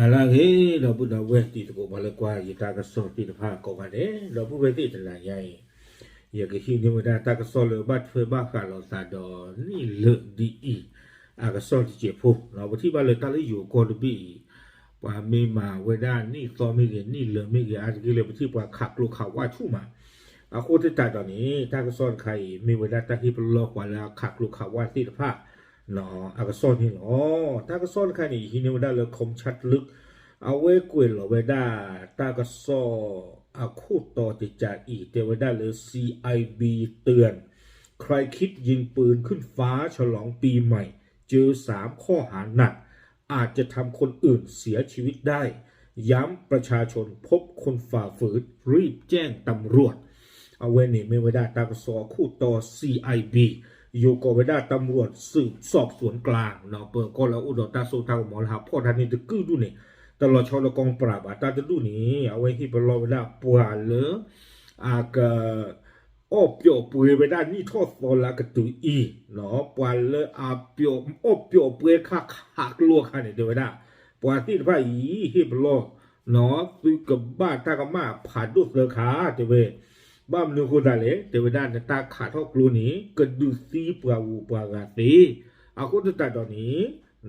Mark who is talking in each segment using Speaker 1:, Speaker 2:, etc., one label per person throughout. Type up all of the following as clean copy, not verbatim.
Speaker 1: นาลาเฮเราบุญเอาเวทีตะโกมาเลยกว่าอีตากระสอบตีตะพาก็กันเด้เราผู้เวทีตะลายใหญ่อยากจะคิดนี่ว่าตากระสอบเลยบัดเฟบ้าขาเราซาดอนี่เลอะดีอีอากระสอบที่เจ็บพวกเราไปที่บ้านเลยตาเลยอยู่กอดบีว่ามีมาเวด้านนี่ซอไม่เห็นนี่เหลือไม่เห็นอาจจะเลยไปที่ว่าขักลูกเขาว่าชู่มาอาโคที่ตายตอนนี้ตากระสอบใครมีเวลาตาที่เป็นโลกว่าแล้วขักลูกเขาว่าที่ตะพาเนาะอากระสอบนี่เนาะตากระสอบใครนี่ที่นี่ว่าได้เลยคมชัดลึกเอาไว้กวยหรอไว้ได้ตากระสอบอาคูต่อติดจากอีเตไว้ได้เลย CIB เตือนใครคิดยิงปืนขึ้นฟ้าฉลองปีใหม่เจอ3ข้อหาหนักอาจจะทำคนอื่นเสียชีวิตได้ย้ำประชาชนพบคนฝ่าฝืนรีบแจ้งตำรวจเอาไว้นี่ไม่ไว้ได้ตากระสอบคู่ต่อ CIB อยู่กับไว้ได้ตำรวจสืบสอบสวนกลางเนาะเปิดก็แล้วอุดรตาโซทางหมอลาพ่อท่านนี่จะกู้ดูนี่ตลอดชาวกองปราบตาจะดูนี่เอาไว้ที่เป็นรอไว้ได้ปวดเลยอากอบเปียวปุยไปได้นี่ทอดโซลากระตุยอีเนาะปวดเลยอาเปียวอบเปียวปุยข้าหักลัวข้าเนี่ยเดี๋ยวไว้ได้ปวดที่พระอีที่เป็นรอเนาะซื้อกับบ้านตากมาผ่านดูเสือขาเดี๋ยวเว้บ้านนึงคนได้เลยเดี๋ยวด้านตาขาดทอกลูนี้ก็ดูซีปลาวูปลากาตีเอาคนจะตัดตอนนี้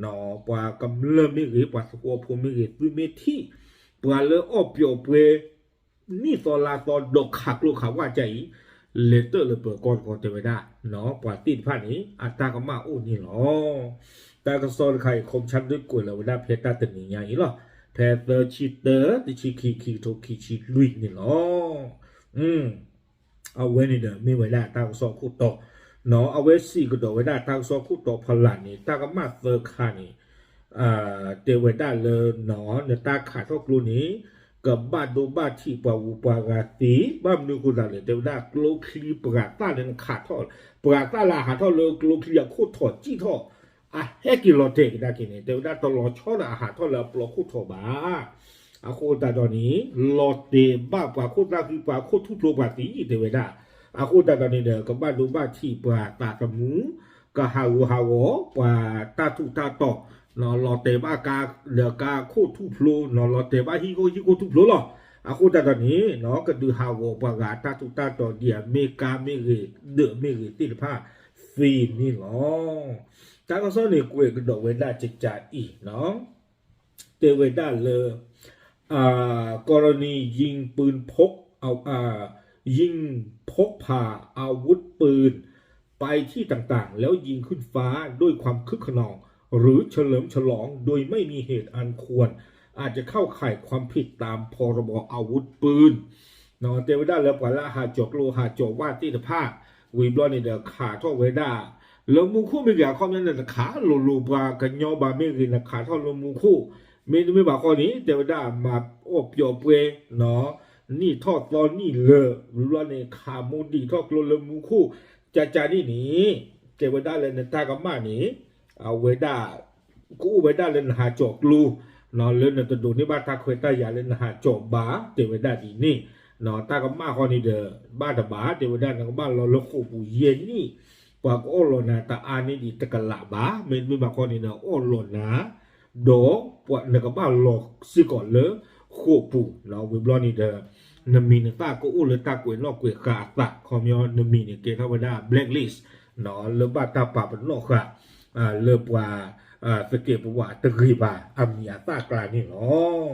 Speaker 1: เนาะปลากำเริ่มไม่หรือปลาสกัวพูไม่หรือซื้อเมที่ปลาเลยอ้อเปียวเปนี่ตอนลาตอนดอกขักลูกขาว่าใจเลเตอร์เลยเปิดก่อนเดี๋ยวได้เนาะปลาตีนผ้านี้อัตากมาโอ้นี่เนาะตากระสอนไข่คมชันด้วยกล้วยแล้วได้เพชรตาตึงอย่างนี้หรอแพเตอร์ชีเตอร์ติชีคีโทคีชีลุยนี่เนาะเอาไว้ในเดิมไม่ไว้ได้ตากระสอนคู่ต่อเนาะเอาไว้สี่ก็ดอกไว้ได้ตากระสอนคู่ต่อพลันนี่ตากมาเฟอร์คานี่เดี๋ยวไว้ได้เลยเนาะเนี่ยตาขาดทอกลูนี้กับบ้านโดบ้านที่ปาวูปากาตีบ้านนึงคนละเลยเดี๋ยวได้กลูคลีปราต้าเนี่ยขาดทอดปราต้าลาหาทอดเลยกลูคลีโคตรทอดจี้ทอดให้กินรอเทกได้กินเนี่ยเดี๋ยวได้ตลอดช่ออาหารทอดแล้วปลอกโคตรทอดบ้าโคตรตอนนี้รอเตบ้าปลาโคตรคือปลาโคตรทุบโลบาตีเดี๋ยวได้โคตรตอนนี้เดี๋ยวกับบ้านโดบ้านที่ปราตาตะมูก็ฮาวปลาตาทุตาต่อนอลอเตบ้ากาเดือกาโคทุพโลนอลอเตบ้าฮิโกทุพโลหรอโคตอนนี้เนาะก็ดูฮาวปากาตาทุตาต่อเดียเมกาเมเรเดเมเรติลผ้าฟีนี่หรอตากระซ้อนเนี่ยกูเองก็ดอกเวด้าจิตใจอีเนาะเตเวด้าเลยกรณียิงปืนพกเอายิงพกพาอาวุธปืนไปที่ต่างๆแล้วยิงขึ้นฟ้าด้วยความคึกขนองหรือเฉลิมฉลองโดยไม่มีเหตุอันควรอาจจะเข้าข่ายความผิดตามพรบอาวุธปืนเนาะเตวด้าแล้วกว่าละหาจกโลหาจกว่าที่ตะผ้าวีบลอนนี่เดขาท่อเวด้าแล้วมูคู่ไม่เกี่ยวข้องนั้นแต่ขาโลบากันยอบาไม่กินขาท่อลมูคู่ไม่บอกข้อนี้เตวด้ามาอบโยเปเนาะนี่ทอดตอนนี่เลยวีบลอนนี่ขามูดีทอดโลมูคู่จะนี่นี้เตวด้าเลยในตากำมานี้เอาเวด้ากูเวด้าเล่นหาจกลูนอนเล่นตัวดูนี่บ้านตาเคยตายาเล่นหาจบบาเตวด้าดีนี่นอนตากับมาคอนี่เด้อบ้านตาบาเตวด้านักบ้านเราลโคปูเย็นนี่ปากโอโลนาตาอานี่ดีตะกะละบาไม่มาคอนี่เนาะโอโลนาโดปวดนักบ้านหลอกซิก่อนเลยโคปูเราวิบลอนี่เด้อนมีนตาก็อู้เลยตากวยนอกกวยกาตะคอมยอนมีเนี่ยเกทาวดาแบล็คลิสต์เนาะเลยบ้านตาป่าเป็นนอกค่ะเลือบว่าสเก็บว่าตะกีบาอามียาตากลานี่เนาะ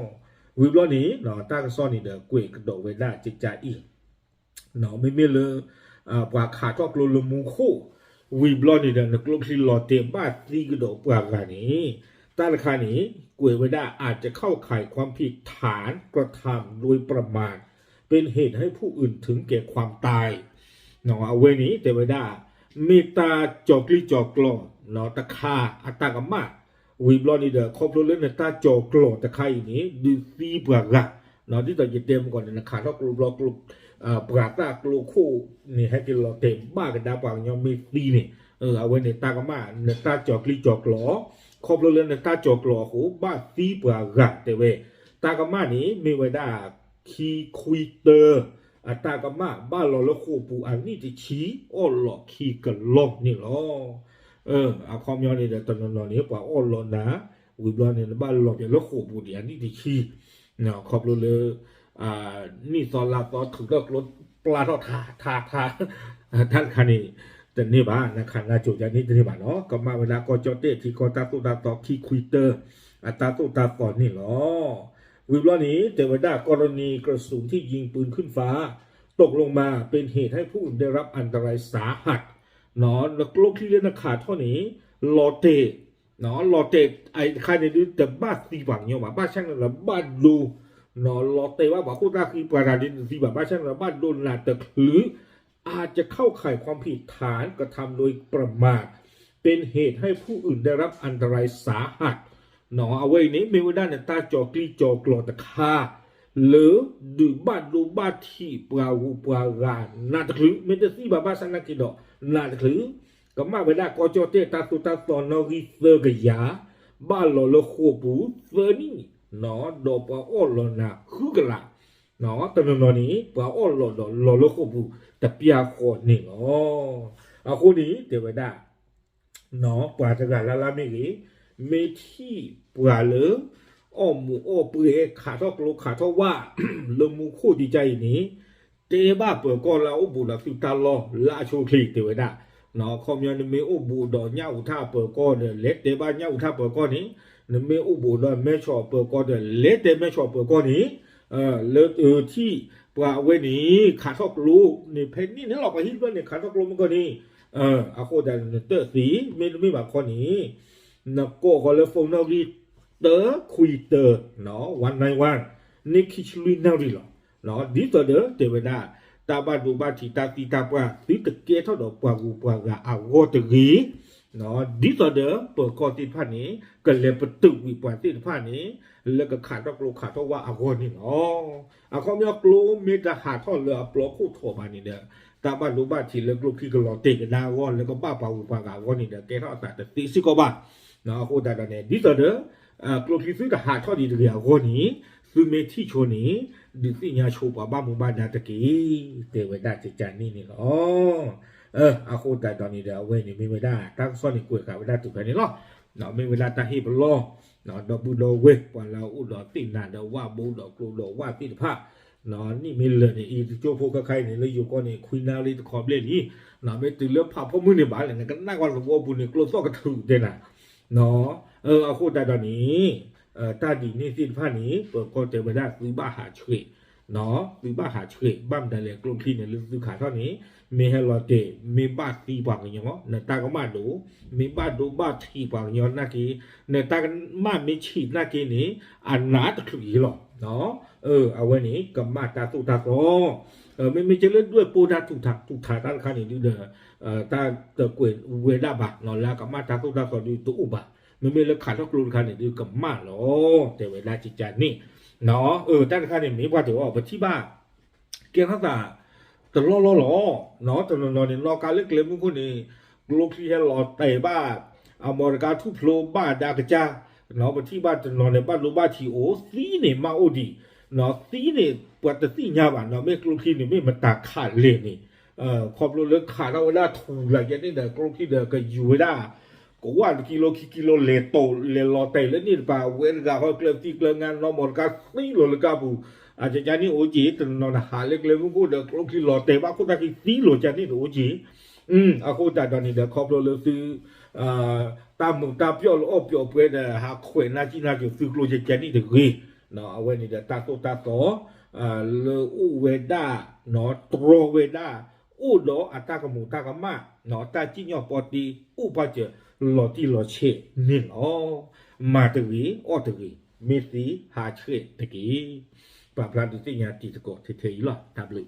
Speaker 1: วิบล้อนี้เนาะตากระซ้อนนี่เด้อกวยกระโดดเวลาจิตใจอีเนาะไม่เลยว่าขาทอกโลลมูคู่วิบล้อนี่เด้อนกลกที่หลอเตบ้าตีกระโดดปลากานี้ตาราคานี้กวยเวลาอาจจะเข้าข่ายความผิดฐานกระทำโดยประมาทเป็นเหตุให้ผู้อื่นถึงแก่ความตายเนาะเอาไว้นี้แต่เวลาเมตาจอกลีจอกกลอนเนาะตะคาอัตากรรมะวิบลอนี่เด้อครบเลยเนี่ยตาจอกกลอนตะคาอย่างนี้ดูซีปรากะเนาะที่ตอนจะเต็มก่อนเนี่ยขาดกลุ่มปราตากลูคู่นี่ให้กินเราเต็มบ้ากันดาปางยอมมีซีนี่เอาไว้ในตากรรมะเนี่ยตาจอกลีจอกกลอครบเลยเนี่ยตาจอกกลอโหบ้าซีปรากะแต่เวตากรรมะนี้มีไว้ได้คีคุยเตอร์ตากรรมะบ้านเราแล้วโคปูอันนี้จะชี้อ้อหลอกขี้กันลอกนี่หรอเอาความย้อนนี่เดี๋ยวตอนนอนนี้ป่าอ้อหลอนนะ วิบลอเนี่ยบ้านหลอกอย่างละโขบูเดียนี่ที่ขี้เนาะขอบเลยนี่ซอลาตอถึงก็รถปลาทอทาท่านคันนี้แต่นี่บ้านนะคันนาจุอย่างนี้นี่บ้านเนาะก็มาเวลาก็จอเต้ที่ก็ตาตุตาตอที่คุยเตอร์ตาตุตาก่อนนี่เนาะวิบลอนี้แต่ว่ากรณีกระสุนที่ยิงปืนขึ้นฟ้าตกลงมาเป็นเหตุให้ผู้อื่นได้รับอันตรายสาหัสเนาะแล้วโลกที่เล่นขาดเท่านี้ลอเตเนาะลอเตไอ้ใครในดูแต่บ้านสีบังเนี่ยมาบ้านช่างละบ้านดูเนาะลอเตว่าบอกคุณตาคือประเด็นสีบังบ้านช่างละบ้านโดนหนาแต่หรืออาจจะเข้าข่ายความผิดฐานกระทำโดยประมาทเป็นเหตุให้ผู้อื่นได้รับอันตรายสาหัสเนาะเอาไว้นี้ไม่ว่าด้านตาจอกลีจอกลอตะคาหรือดูบ้านดูบ้านที่ปลาหูปลารานนาตะคือไม่ได้สีบังบ้านช่างนักกินดอกนาตะคือก็มาเวลาก็จอเตตาตุตาตอนนอริเซอร์กยาบ้านหล่อละโคปูเซอร์นี่เนาะดอกปะอ้อหล่อนาคือกะละเนาะตอนนนี้ปะอ้อหล่อละโคปูแต่เปียโคนี่เนาะเอาคนนี้เดี๋ยวได้เนาะปาจะกันละไม่กี่เมที่ปลาเลยอ้อมูอ้อเปื่อยขาทอกโลขาทอว่าลมูโคดีใจนี้เตบ้าเปิดก็เราบุญสุตาลอลาโชคลีเดี๋ยวได้เนาะคอมยันเมอุบูดอเน่าท่าเปิดก้อนเล็ดเตบ้าเน่าท่าเปิดก้อนนี้เมอุบูดอแม่ชอบเปิดก้อนเล็ดเตแม่ชอบเปิดก้อนนี้เลือที่ปลาเวนี้ขาทอกลูกนี่เพนนี่นี่เราไปฮิตว่าเนี่ยขาทอกลูกมันก็นี่อาโคดันเตอร์สีไม่แบบคนนี้นักโก้ก็เลยฟงนารีเตอร์คุยเตอร์เนาะวันในวันนี่คิชลุยนารีหรอเนาะดีต่อเด้อเทวดาตาบาดูบาทีตาตีตาปะตีตะเกียเท่าดอกปะกูปะกะอาวอตรีเนาะดีต่อเด้อเปิดกอติพันนี้ก็เลยประตูวิปติพันนี้แล้วก็ขาดตอกโลขาดเท่าว่าอาวอนี่เนาะเอาเขาไม่เอาโลมีแต่ขาดเท่าเรือปลอกคู่โถมานี่เด้อตาบาดูบาทีเลิกลูกที่ก็รอเตกันดาวอนแล้วก็บ้าปะกูปะกะอาวอนี่เด้อแกเท่าแต่ตีสิก็บ้าเนาะโคตรได้เนี่ยดีต่อเด้อกลูกที่ซื้อก็หาเท่าดีเดียวคนนี้คือเมที่โชนี้ดิสิญาโชปะบ้ามุบ้านนาตะกี้เตวได้จะจานนี่เนาะอาโคตรตอนนี้เดี๋ยวเว้ยนี่ไม่ได้ตั้งซ่อนในกล้วยกับไม่ได้ถูกกันนี่เนาะเนาะไม่เวลาตาฮีบล้อเนาะดอกบูดเว้ยวันเราอุดดอกตินาเดว่าบูดอกกลูดอกว่าติผ้าเนาะนี่ไม่เลยนี่อีโจโฟก็ใครนี่เลยอยู่ก็นี่คุยนาลีขอบเล่นนี่เนาะไม่ตื่นเลือบผ้าเพราะมือในบ้านเลยนะก็น่ากันว่าบุญเนี่ยกลัวซ้อกระถือเด่นน่ะเนาะอาโคตรตอนนี้ตาดีนี่สิ้นผ้านี้เปิดก็เจอไม่ได้ซื้อบ้าหาช่วยเนาะซื้อบ้าหาช่วยบ้านแต่เลยกลุ่มที่เนี่ยซื้อขายเท่านี้มีให้เราเตะมีบ้าตีบางอย่างเนาะเนี่ยตาก็มาดูมีบ้าดูบ้าทีบางอย่างนักกี้เนี่ยตากันมาไม่ฉีดนักกี้นี้อันนาตะขีหรอกเนาะเอาไว้นี้กับมาตาตุตาก็ไม่จะเล่นด้วยปูดาถูกถาด้านข้างนี้ดูเด้อตาตะเกวยเวลาบะเนาะแล้วกับมาตาตุตาก็ดูตัวอุบะไม่เลือกขาดทอกรูนคันเนี่ยดูกับมาหรอแต่เวลาจิตใจนี่เนาะด้านคันเนี่ยมีว่าถือว่าไปที่บ้านเกี่ยวกับแต่ล้อเนาะแต่นอนเนี่ยรอการเล็กเล็กมึงคนนี้ลูกที่ให้รอเตะบ้าเอามอร์การทุบโผล่บ้าดากระจาเนาะไปที่บ้านจะนอนในบ้านรู้บ้านที่โอ้ซีเนี่ยมาโอดีเนาะซีเนี่ยปวดแต่ซียาบ้านเนาะไม่ลูกที่เนี่ยไม่มันตาขาดเลยนี่ขอบรู้เรื่องขาดเอาเวลาถูกอะไรอย่างนี้เด้อลูกที่เด้อก็อยู่ได้ก็ว่ากิโลเลโตเลลอเตแล้วนี่ป่าเวรกาเขาเกลือที่เกลืองานเราหมดการซีโลเลกาบูอาจจะจานี่โอจีแต่นอนหาเล็กเลยมึงพูดเด็กลูกที่ลอเตว่าคุณตาที่ซีโลจานี่โอจีอาคุณตาตอนนี้เด็กขอบเราเลยซื้อตามมึงตามเปียวอ้อเปียวเพื่อนหาขวยน่าจีน่าจะซื้อโลจานี่เด็กรีเนาะเอาไว้นี่เด็กตาโตเลอูเวด้าเนาะตรเวด้าอูโดอัตากมูตากมาเนาะตาจิญอปอตีอูปาเจหลอที่หลอเชนี่เนาะมาตะวีอ้อตะวีเมสีหาเชตะกี้ปราบพลาดติญาติตะโกเทๆล่ะทับเลย